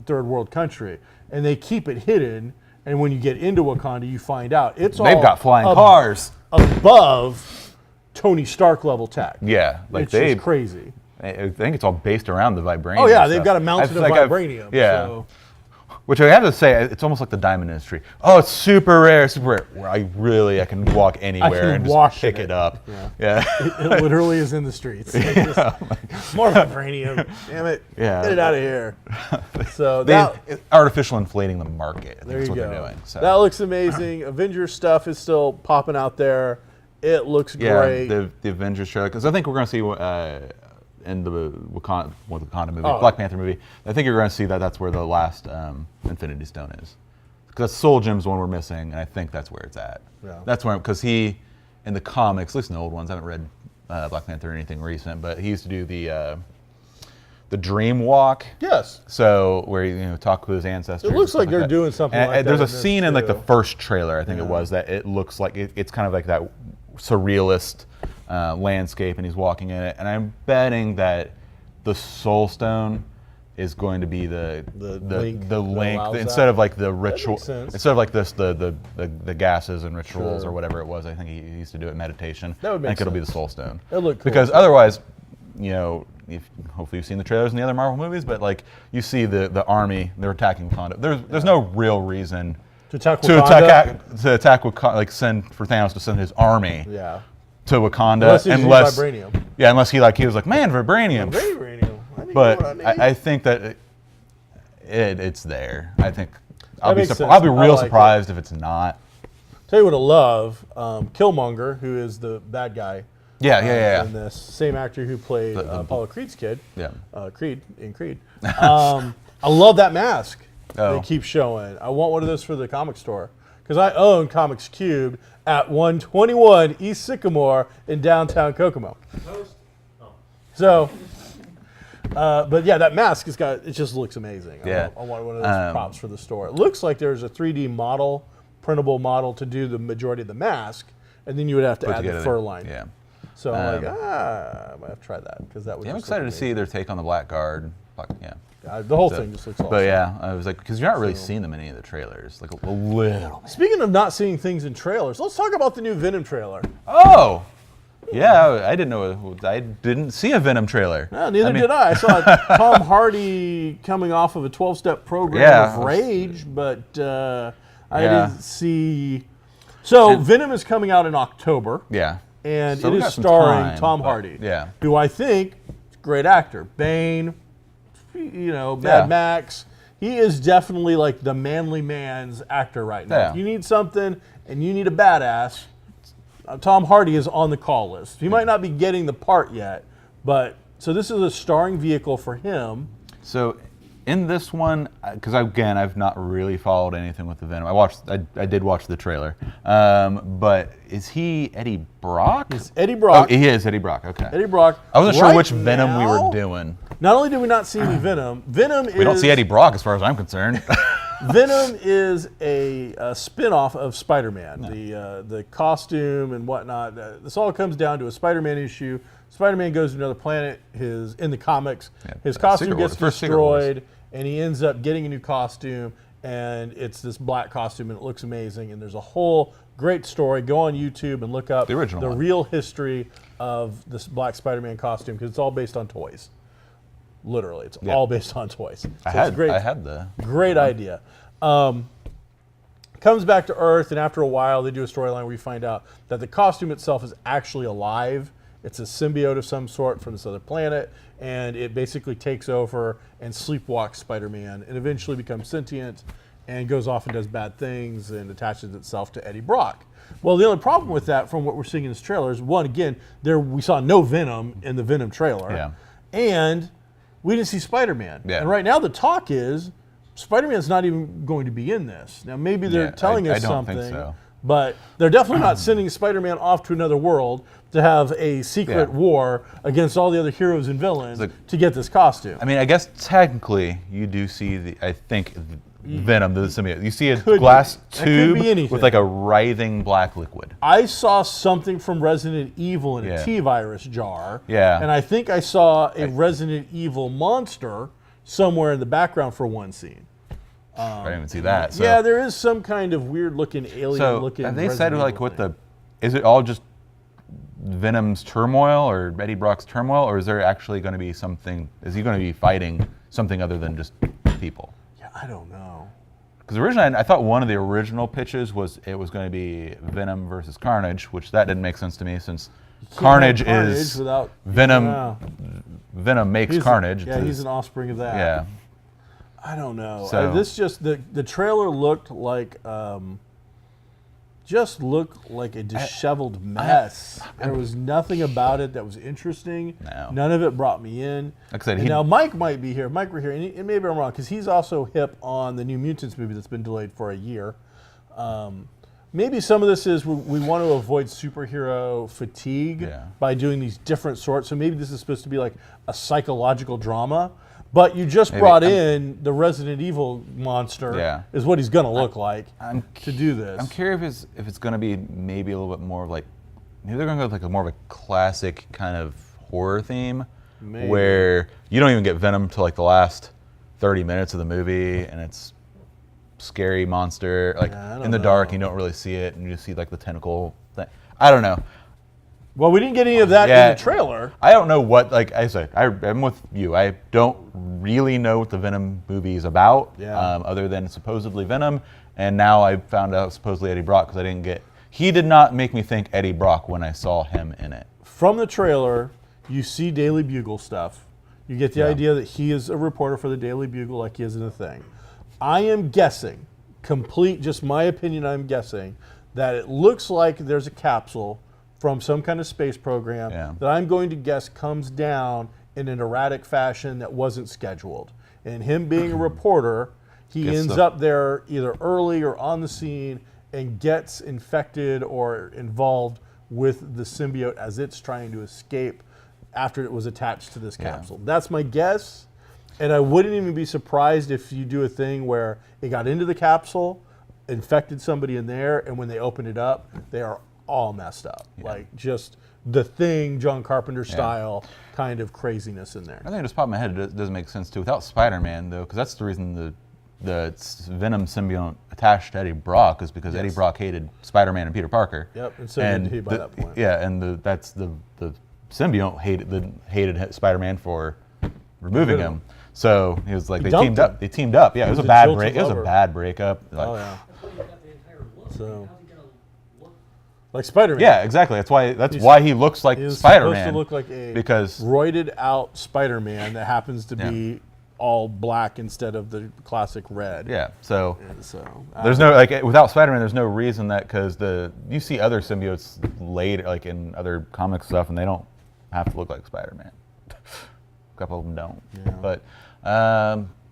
A: third world country, and they keep it hidden. And when you get into Wakanda, you find out they've
B: got flying cars
A: above Tony Stark level tech.
B: Yeah,
A: it's just crazy.
B: I think it's all based around the vibranium.
A: Oh yeah, they've got a mountain of vibranium.
B: So. Which I have to say, it's almost like the diamond industry. Oh, it's super rare, Where I can walk anywhere and just pick it up. Yeah.
A: It literally is in the streets. More vibranium. Damn it.
B: Yeah.
A: Get it out of here. So
B: artificial inflating the market. I think
A: there
B: that's
A: you
B: what
A: go.
B: They're doing. So.
A: That looks amazing. Avengers stuff is still popping out there. It looks great.
B: The Avengers trailer, because I think we're going to see in the Wakanda movie, Black Panther movie. I think you're going to see that's where the last Infinity Stone is. Because Soul Gem's one we're missing, and I think that's where it's at.
A: Yeah.
B: That's where, because he, in the comics, at least in the old ones, I haven't read Black Panther or anything recent, but he used to do the dream walk.
A: Yes.
B: So where he talk with his ancestors.
A: It looks like they're doing something like that.
B: There's a scene in like the first trailer, I think it was, that it looks like it's kind of like that surrealist landscape, and he's walking in it. And I'm betting that the Soul Stone is going to be the link instead of like the ritual, instead of like this the gases and rituals or whatever it was. I think he used to do it meditation.
A: That would make
B: I think
A: sense.
B: it'll be the Soul Stone.
A: It'll look cool.
B: Because otherwise, hopefully you've seen the trailers in the other Marvel movies, but like you see the army, they're attacking Wakanda. There's no real reason
A: to attack Wakanda.
B: To attack Wakanda, like send for Thanos to send his army to Wakanda,
A: Unless he's using vibranium.
B: Yeah, unless he was like, man, vibranium.
A: Vibranium.
B: But I think that it's there. I think I'll be
A: makes sense.
B: I'll be real
A: like
B: surprised if it's not.
A: Tell you what I love, Killmonger, who is the bad guy.
B: Yeah.
A: In this same actor who played Apollo Creed's kid.
B: Yeah.
A: Creed. I love that mask.
B: Oh.
A: They keep showing. I want one of those for the comic store because I own Comics Cube at 121 East Sycamore in downtown Kokomo.
C: Post. Oh.
A: So, but yeah, that mask it just looks amazing.
B: Yeah.
A: I want one of those props for the store. It looks like there's a 3D model, printable model to do the majority of the mask, and then you would have to add the fur line.
B: Yeah.
A: So I'm like, I might have to try that because that would.
B: Yeah, I'm excited to see their take on the Blackguard. Yeah.
A: The whole thing just looks awesome.
B: But yeah, I was like, because you're not really seeing them in any of the trailers, like a little.
A: Speaking of not seeing things in trailers, let's talk about the new Venom trailer.
B: Oh, yeah, I didn't know. I didn't see a Venom trailer.
A: No, neither did I. I saw Tom Hardy coming off of a 12-step program of Rage, but I didn't see. So Venom is coming out in October.
B: Yeah.
A: And
B: So
A: it
B: we
A: is
B: got some
A: starring
B: time,
A: Tom
B: but-
A: Hardy.
B: yeah.
A: Who I think is a great actor. Bane, Mad Max. He is definitely like the manly man's actor right now.
B: Yeah.
A: If you need something and you need a badass, Tom Hardy is on the call list. He might not be getting the part yet, but so this is a starring vehicle for him.
B: So in this one, because again, I've not really followed anything with the Venom. I did watch the trailer, but is he Eddie Brock?
A: It's Eddie Brock.
B: Oh, he is Eddie Brock. Okay.
A: Eddie Brock.
B: I wasn't sure
A: Right
B: which Venom we
A: now,
B: were doing.
A: Not only do we not see any Venom,
B: We don't see Eddie Brock as far as I'm concerned.
A: Venom is a spin-off of Spider-Man. The costume and whatnot. This all comes down to a Spider-Man issue. Spider-Man goes to another planet. In the comics, his costume gets destroyed, and he ends up getting a new costume. And it's this black costume, and it looks amazing. And there's a whole great story. Go on YouTube and look up
B: The original one.
A: real history of this black Spider-Man costume because it's all based on toys. Literally, it's all based on toys. So
B: I had
A: the great idea. Comes back to Earth, and after a while, they do a storyline where you find out that the costume itself is actually alive. It's a symbiote of some sort from this other planet, and it basically takes over and sleepwalks Spider-Man, and eventually becomes sentient, and goes off and does bad things, and attaches itself to Eddie Brock. Well, the only problem with that, from what we're seeing in this trailer, is one, again, we saw no Venom in the Venom trailer, and we didn't see Spider-Man.
B: Yeah.
A: And right now the talk is Spider-Man's not even going to be in this. Now maybe they're telling us
B: I don't
A: something,
B: think so.
A: but they're definitely not sending Spider-Man off to another world to have a secret war against all the other heroes and villains to get this costume.
B: I mean, I guess technically you do see Venom, the symbiote. You see a glass tube with like a writhing black liquid.
A: I saw something from Resident Evil in a T-virus jar.
B: Yeah.
A: And I think I saw a Resident Evil monster somewhere in the background for one scene.
B: I didn't even see that. So.
A: Yeah, there is some kind of weird-looking alien-looking.
B: Have they said like is it all just Venom's turmoil or Eddie Brock's turmoil, or is there actually going to be something? Is he going to be fighting something other than just people?
A: Yeah, I don't know.
B: Because originally, I thought one of the original pitches was it was going to be Venom versus Carnage, which that didn't make sense to me since Carnage is
A: without
B: Venom.
A: Yeah.
B: Venom makes Carnage.
A: He's an offspring of that.
B: Yeah.
A: I don't know.
B: So,
A: This just the trailer looked like a disheveled mess. There was nothing about it that was interesting.
B: No.
A: None of it brought me in.
B: Like I said,
A: now Mike might be here. Mike were here, and maybe I'm wrong because he's also hip on the New Mutants movie that's been delayed for a year. Maybe some of this is we want to avoid superhero fatigue by doing these different sorts. So maybe this is supposed to be like a psychological drama. But you just brought in the Resident Evil monster, is what he's going to look like to do this.
B: I'm curious if it's going to be maybe a little bit more of like, maybe they're going to go with like more of a classic kind of horror theme, where you don't even get Venom till like the last 30 minutes of the movie, and it's scary monster, like in the dark, you don't really see it, and you just see like the tentacle thing. I don't know.
A: Well, we didn't get any of that in the trailer.
B: I don't know what, like I say, I'm with you. I don't really know what the Venom movie is about, other than supposedly Venom. And now I found out supposedly Eddie Brock because I didn't get he did not make me think Eddie Brock when I saw him in it.
A: From the trailer, you see Daily Bugle stuff. You get the
B: Yeah.
A: idea that he is a reporter for the Daily Bugle like he is in the thing. I am guessing, just my opinion, I'm guessing, that it looks like there's a capsule from some kind of space program that I'm going to guess comes down in an erratic fashion that wasn't scheduled. And him being a reporter, he ends up there either early or on the scene and gets infected or involved with the symbiote as it's trying to escape after it was attached to this capsule. That's my guess. And I wouldn't even be surprised if you do a thing where it got into the capsule, infected somebody in there, and when they open it up, they are all messed up. Like just the Thing, John Carpenter style kind of craziness in there.
B: I think it just popped in my head. It doesn't make sense too without Spider-Man though, because that's the reason the Venom symbiote attached to Eddie Brock is because Eddie Brock hated Spider-Man and Peter Parker.
A: Yep, and so did he by that point.
B: Yeah, and that's the symbiote hated Spider-Man for removing him. So he was like, they teamed up. They teamed up. Yeah, it was a bad break. It was a bad breakup. Like,
A: oh yeah.
C: I thought you got the entire look.
A: So-
C: How's he gonna look?
A: Like Spider-Man.
B: yeah, exactly. That's why he looks like
A: He's
B: Spider-Man.
A: supposed to look like a
B: because
A: roided out Spider-Man that happens to be all black instead of the classic red.
B: yeah, so
A: And so
B: there's no without Spider-Man. There's no reason that because you see other symbiotes later, like in other comic stuff, and they don't have to look like Spider-Man. A couple of them don't.
A: Yeah.
B: But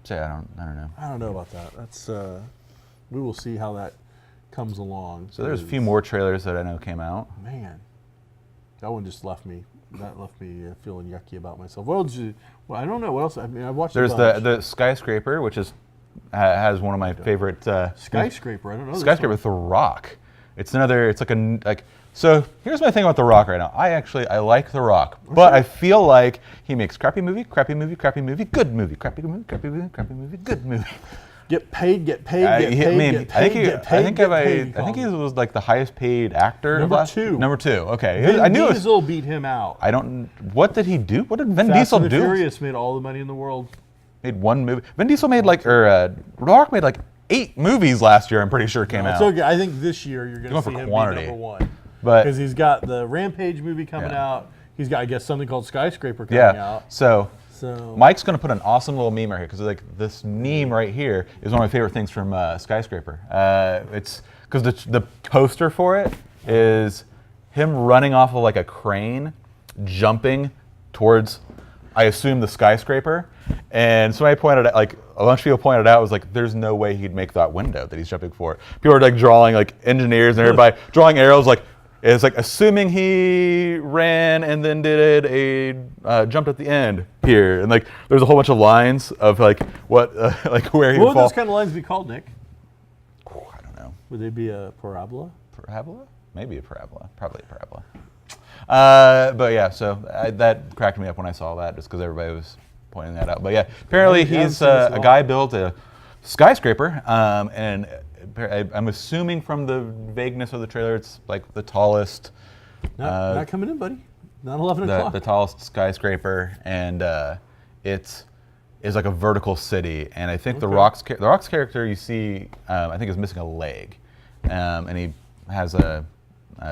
B: so yeah, I don't know.
A: I don't know about that. That's we will see how that comes along.
B: So there's a few more trailers that I know came out.
A: Man, that one just left me. That left me feeling yucky about myself. Well, I don't know what else. I mean, I watched.
B: There's
A: a bunch.
B: the skyscraper, which has one of my favorite
A: Skyscraper. I don't know. this
B: skyscraper
A: one.
B: with The Rock. It's like. So here's my thing about The Rock right now. I like The Rock, but I feel like he makes crappy movie, good movie, crappy movie, good movie, crappy movie, good movie.
A: Get paid, get paid, get paid,
B: I mean,
A: get paid, get paid.
B: I think he was like the highest paid actor.
A: Number two.
B: Number two. Okay,
A: Vin
B: I knew it was,
A: Diesel beat him out.
B: I don't. What did he do? What did Vin
A: Fast
B: Diesel
A: and the
B: do?
A: Furious made all the money in the world.
B: Made one movie. Vin Diesel made Rock made like 8 movies last year. I'm pretty sure came out.
A: It's okay. I think this year you're going
B: Going
A: to
B: for
A: see him
B: quantity.
A: be number one.
B: But
A: because he's got the Rampage movie coming
B: Yeah.
A: out. He's got, I guess, something called Skyscraper coming
B: yeah.
A: out.
B: So
A: So
B: Mike's gonna put an awesome little meme right here because like this meme right here is one of my favorite things from Skyscraper. It's because the poster for it is him running off of like a crane, jumping towards, I assume, the skyscraper. And somebody pointed out, like a bunch of people pointed out, was like, there's no way he'd make that window that he's jumping for. People are like drawing, like engineers and everybody drawing arrows, like it's like assuming he ran and then did jumped at the end here, and like there's a whole bunch of lines of like what like where he
A: what
B: would
A: would
B: fall.
A: those kind of lines be called, Nick?
B: I don't know.
A: Would they be a parabola?
B: Parabola? Maybe a parabola. Probably a parabola. But yeah, so that cracked me up when I saw that, just because everybody was pointing that out. But yeah, apparently
A: Yeah,
B: he's
A: I've seen this
B: a guy built a skyscraper, and I'm assuming from the vagueness of the trailer, it's like the tallest,
A: Not coming in, buddy. Not 11 o'clock.
B: the tallest skyscraper, and it is like a vertical city. And I think the Rock's character you see, I think is missing a leg, and he has a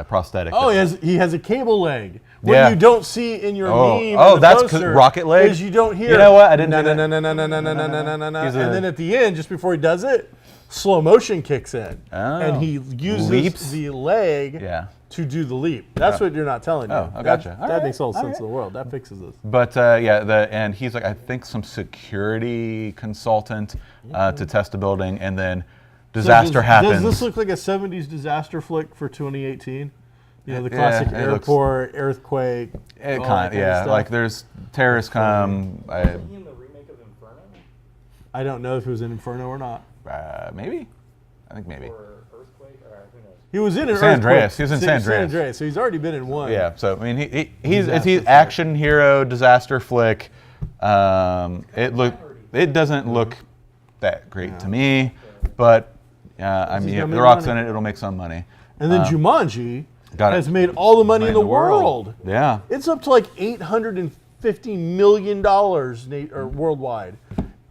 B: prosthetic.
A: Oh, he has a cable leg. What you don't see in your meme.
B: Oh,
A: in the
B: that's
A: poster
B: Rocket leg?
A: Is you don't hear.
B: You know what? I didn't
A: no,
B: do
A: no,
B: that.
A: no, no, no, no, no, no, no, no, no.
B: He's
A: And
B: a-
A: then at the end, just before he does it, slow motion kicks in,
B: Oh.
A: and he uses
B: Leaps?
A: the leg
B: Yeah.
A: to do the leap. That's what you're not telling you.
B: Oh, I gotcha.
A: That
B: All
A: makes all the
B: right,
A: sense
B: all
A: in the world. That fixes this.
B: But and he's like I think some security consultant to test the building, and then disaster happens.
A: Does this look like a 70s disaster flick for 2018? You know, the
B: Yeah,
A: classic
B: it looks-
A: airport, earthquake.
B: It
A: all that
B: kind of, yeah.
A: stuff.
B: Like there's terrorists come.
C: Wasn't he in the remake of Inferno?
A: I don't know if it was in Inferno or not.
B: Maybe. I think maybe.
C: Or Earthquake? Or who knows?
A: He was in an
B: San
A: earthquake.
B: Andreas. He was in San Andreas.
A: So he's already been in one.
B: Yeah. So I mean, he's
A: Disaster flick.
B: action hero, disaster flick. It doesn't look that great to me, but I mean,
A: gonna
B: if
A: make
B: The Rock's
A: money.
B: in it, it'll make some money.
A: And then Jumanji
B: Got it.
A: has made all the money in the world.
B: Yeah.
A: It's up to like $850 million worldwide.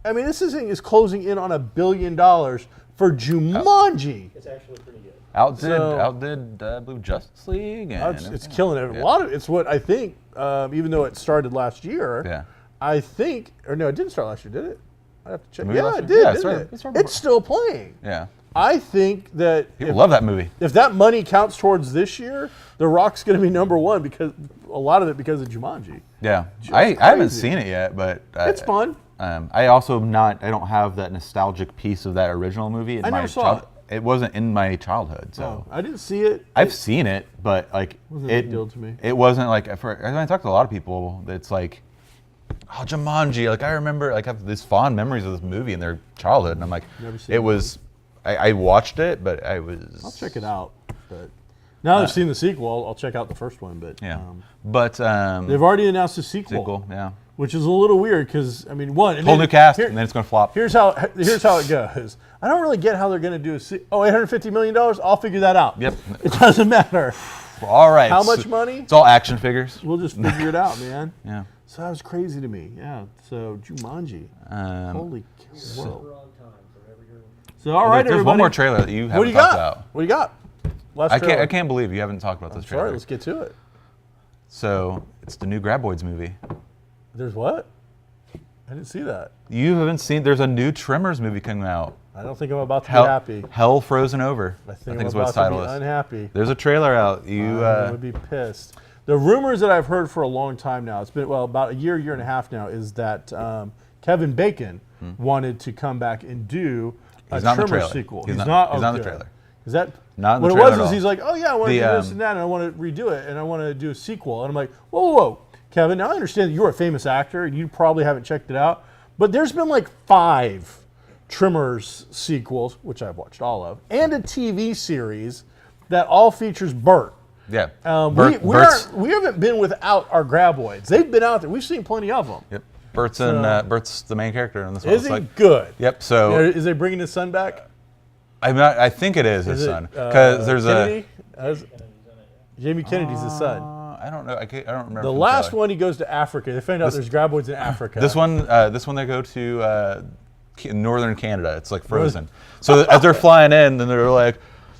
A: I mean, this thing is closing in on $1 billion for Jumanji.
C: It's actually pretty good.
B: Outdid I believe Justice League. And
A: It's killing it. A lot of it's what I think. Even though it started last year,
B: Yeah.
A: I think, or no, it didn't start last year, did it? I have to check.
B: movie
A: Yeah,
B: last
A: it
B: year?
A: did.
B: Yeah, it
A: didn't
B: started-
A: it?
B: it started
A: It's still playing.
B: Yeah.
A: I think that
B: People love that movie.
A: if that money counts towards this year, The Rock's going to be number one because a lot of it because of Jumanji.
B: Yeah.
A: Just
B: I haven't
A: crazy.
B: seen it yet, but
A: It's fun.
B: I also I don't have that nostalgic piece of that original movie.
A: I never saw it.
B: It wasn't in my childhood, so
A: I didn't see it.
B: I've seen it, but like
A: Wasn't a big deal to me.
B: It wasn't like when I talk to a lot of people, it's like, oh, Jumanji. Like I remember, like I have these fond memories of this movie in their childhood, and I'm like,
A: Never seen
B: it was. I watched it, but I was.
A: I'll check it out. But now that I've seen the sequel, I'll check out the first one. But
B: Yeah, but
A: they've already announced a sequel,
B: yeah,
A: which is a little weird because I mean, one
B: whole new cast, and then it's gonna flop.
A: Here's how it goes. I don't really get how they're going to do $850 million. I'll figure that out.
B: Yep.
A: It doesn't matter.
B: All right.
A: How much money?
B: It's all action figures.
A: We'll just figure it out, man.
B: Yeah.
A: So that was crazy to me. Yeah. So Jumanji. Holy cow.
C: Wrong time for every year.
A: So all right,
B: There's
A: everybody.
B: one more trailer that you haven't
A: What do you
B: talked
A: got?
B: about.
A: What do you got? Last
B: I
A: trailer.
B: can't believe you haven't talked about this trailer.
A: Sorry, let's get to it.
B: So it's the new Graboids movie.
A: There's what? I didn't see that.
B: You haven't seen? There's a new Tremors movie coming out.
A: I don't think I'm about to be happy.
B: Hell Frozen Over.
A: I think
B: is
A: I'm
B: what its
A: about to
B: title
A: be
B: is.
A: unhappy.
B: There's a trailer out.
A: I would be pissed. The rumors that I've heard for a long time now, it's been about a year and a half now, is that Kevin Bacon wanted to come back and do a
B: He's not in the
A: Tremors
B: trailer.
A: sequel.
B: He's
A: not.
B: not in the
A: Okay.
B: trailer.
A: Is that
B: Not in
A: what
B: the
A: it
B: trailer
A: was?
B: at
A: Is
B: all.
A: he's like, oh yeah, I want to do this and that, and I want to redo it, and I want to do a sequel. And I'm like, whoa, Kevin. Now I understand that you're a famous actor, and you probably haven't checked it out, but there's been like 5 Tremors sequels, which I've watched all of, and a TV series that all features Bert.
B: Yeah.
A: We haven't been without our Graboids. They've been out there. We've seen plenty of them.
B: Yep. Bert's the main character in this one.
A: Is
B: It's
A: he
B: like-
A: good?
B: Yep. So
A: Is they bringing his son back?
B: I think it is his son because there's
A: Kennedy? Jamie Kennedy's his son.
B: I don't know. I don't remember.
A: The
B: from
A: last
B: trailer.
A: one, he goes to Africa. They find out there's Graboids in Africa.
B: This one they go to northern Canada. It's like frozen. So as they're flying in, then they're like,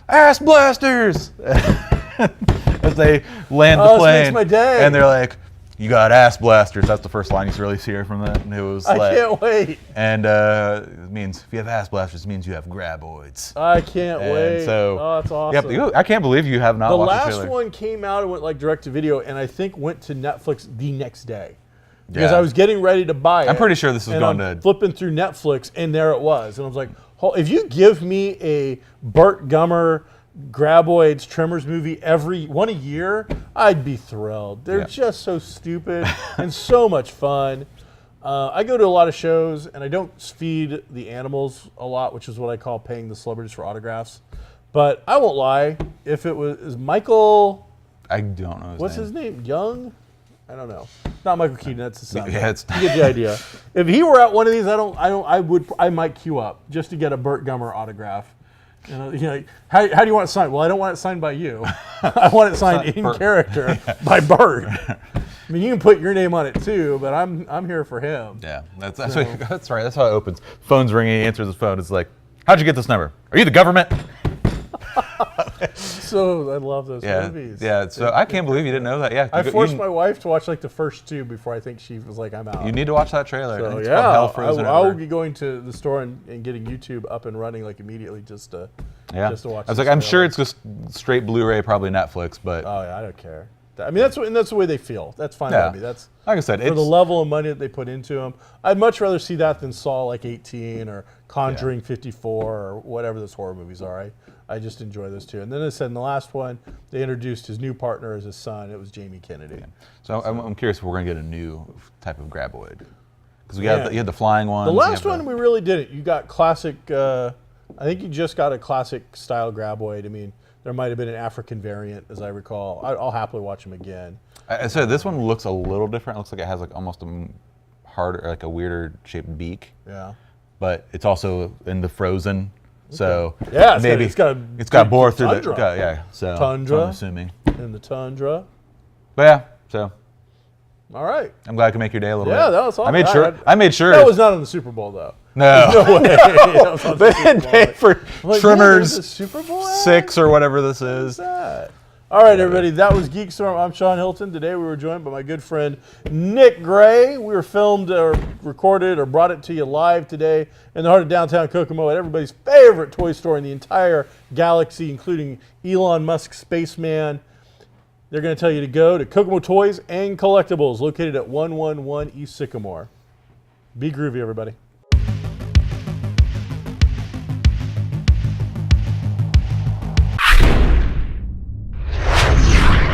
B: "Ass blasters!" as they land the
A: Oh, this
B: plane.
A: makes my day.
B: And they're like, "You got ass blasters." That's the first line you really hear from that. And it was
A: I
B: like,
A: can't wait.
B: and it means if you have ass blasters, it means you have Graboids.
A: I can't
B: And
A: wait.
B: so,
A: Oh, that's awesome.
B: I can't believe you have not
A: The
B: watched the
A: last
B: trailer.
A: one came out and went like direct to video, and I think went to Netflix the next day. Because
B: Yeah.
A: I was getting ready to buy it.
B: I'm pretty sure this is
A: and
B: going
A: I'm
B: to.
A: flipping through Netflix, and there it was. And I was like, if you give me a Burt Gummer Graboids Tremors movie every one a year, I'd be thrilled. They're
B: Yeah.
A: just so stupid and so much fun. I go to a lot of shows, and I don't feed the animals a lot, which is what I call paying the celebrities for autographs. But I won't lie, if it was Michael,
B: I don't know.
A: what's his name? Young? I don't know. Not Michael Keaton. That's his son.
B: Yeah, it's-
A: You get the idea. If he were at one of these, I might queue up just to get a Burt Gummer autograph. How do you want it signed? Well, I don't want it signed by you. I want it signed in
B: Burt.
A: character by Burt. I mean, you can put your name on it too, but I'm here for him.
B: Yeah, that's right. That's how it opens. Phone's ringing. He answers his phone. It's like, "How'd you get this number? Are you the government?"
A: So I love those
B: Yeah,
A: movies.
B: yeah. So I can't believe you didn't know that. Yeah,
A: I forced my wife to watch like the first 2 before I think she was like, I'm out.
B: You need to watch that trailer.
A: So
B: It's called Hell Frozen
A: I will
B: Over.
A: be going to the store and getting YouTube up and running like immediately just to
B: Yeah.
A: watch.
B: I was
A: this
B: like, I'm
A: trailer.
B: sure it's just straight Blu-ray, probably Netflix, but
A: Oh yeah, I don't care. I mean, that's the way they feel. That's fine
B: Yeah.
A: by me. That's
B: like I said,
A: for
B: it's
A: the level of money that they put into them. I'd much rather see that than Saw like 18 or Conjuring 54 or whatever those horror movies are. I just enjoy those two. And then they said in the last one, they introduced his new partner as his son. It was Jamie Kennedy.
B: so I'm curious if we're gonna get a new type of Graboid because you
A: Yeah.
B: had the flying one.
A: The last one we really didn't. You got classic. I think you just got a classic style Graboid. I mean, there might have been an African variant, as I recall. I'll happily watch them again.
B: I said this one looks a little different. It looks like it has like almost a harder, like a weirder shaped beak,
A: Yeah.
B: but it's also in the frozen. So
A: Yeah,
B: maybe
A: it's got
B: bore through
A: tundra.
B: the yeah. So
A: Tundra.
B: I'm assuming,
A: In the tundra.
B: but yeah. So
A: All right.
B: I'm glad I could make your day a little bit.
A: Yeah, that was awesome.
B: I made sure.
A: That was not in the Super Bowl though.
B: No.
A: No way.
B: They didn't pay for
A: Like,
B: trimmers
A: man, Super Bowl ad?
B: 6 or whatever this is.
A: That. All right, everybody. That was GeekStorm. I'm Sean Hilton. Today we were joined by my good friend Nick Gray. We were filmed or recorded or brought it to you live today in the heart of downtown Kokomo at everybody's favorite toy store in the entire galaxy, including Elon Musk's Spaceman. They're going to tell you to go to Kokomo Toys and Collectibles, located at 111 East Sycamore. Be groovy, everybody.